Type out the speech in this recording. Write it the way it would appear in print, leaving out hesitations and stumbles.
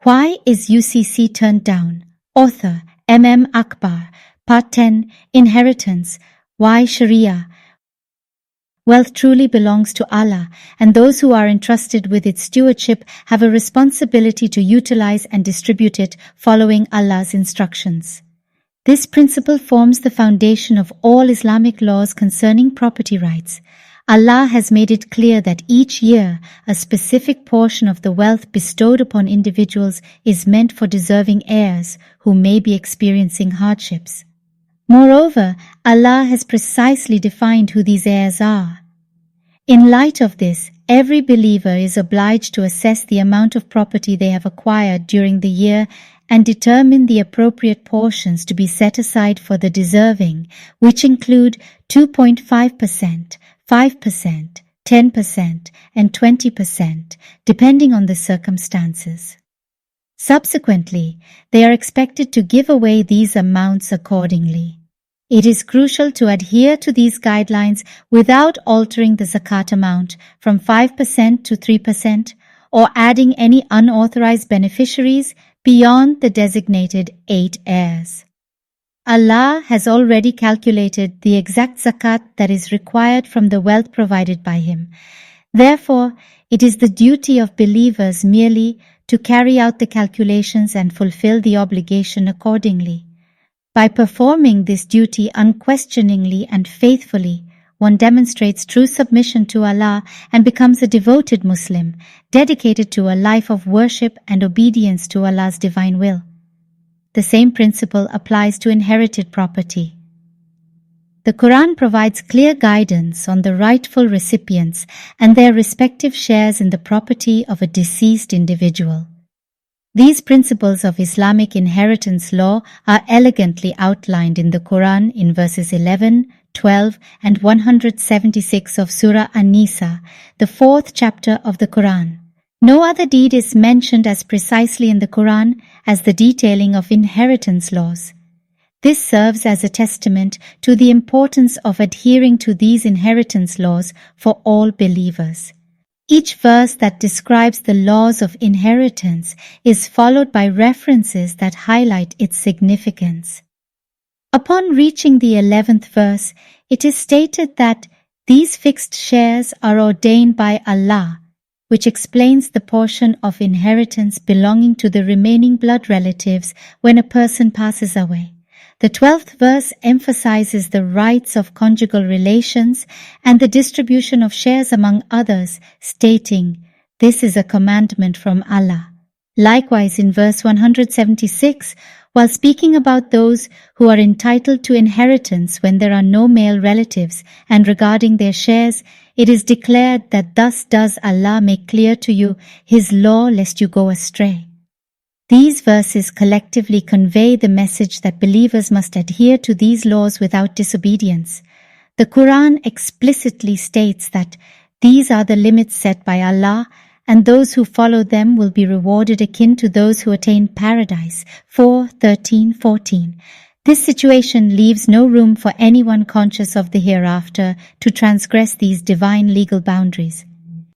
Why is UCC turned down? Author M.M. Akbar. Part 10. Inheritance. Why Sharia? Wealth truly belongs to Allah, and those who are entrusted with its stewardship have a responsibility to utilize and distribute it following Allah's instructions. This principle forms the foundation of all Islamic laws concerning property rights. Allah has made it clear that each year a specific portion of the wealth bestowed upon individuals is meant for deserving heirs who may be experiencing hardships. Moreover, Allah has precisely defined who these heirs are. In light of this, every believer is obliged to assess the amount of property they have acquired during the year and determine the appropriate portions to be set aside for the deserving, which include 2.5%, 5%, 10%, and 20%, depending on the circumstances. Subsequently, they are expected to give away these amounts accordingly. It is crucial to adhere to these guidelines without altering the zakat amount from 5% to 3% or adding any unauthorized beneficiaries beyond the designated 8 heirs. Allah has already calculated the exact zakat that is required from the wealth provided by Him. Therefore, it is the duty of believers merely to carry out the calculations and fulfill the obligation accordingly. By performing this duty unquestioningly and faithfully, one demonstrates true submission to Allah and becomes a devoted Muslim, dedicated to a life of worship and obedience to Allah's divine will. The same principle applies to inherited property. The Quran provides clear guidance on the rightful recipients and their respective shares in the property of a deceased individual. These principles of Islamic inheritance law are elegantly outlined in the Quran in verses 11, 12, and 176 of Surah An-Nisa, the 4th chapter of the Quran. No other deed is mentioned as precisely in the Quran as the detailing of inheritance laws. This serves as a testament to the importance of adhering to these inheritance laws for all believers. Each verse that describes the laws of inheritance is followed by references that highlight its significance. Upon reaching the 11th verse, it is stated that these fixed shares are ordained by Allah, which explains the portion of inheritance belonging to the remaining blood relatives when a person passes away. The 12th verse emphasizes the rights of conjugal relations and the distribution of shares among others, stating, "This is a commandment from Allah." Likewise, in verse 176, while speaking about those who are entitled to inheritance when there are no male relatives and regarding their shares, it is declared that thus does Allah make clear to you His law lest you go astray. These verses collectively convey the message that believers must adhere to these laws without disobedience. The Quran explicitly states that these are the limits set by Allah, and those who follow them will be rewarded akin to those who attain paradise. 4:13-14. This situation leaves no room for anyone conscious of the hereafter to transgress these divine legal boundaries.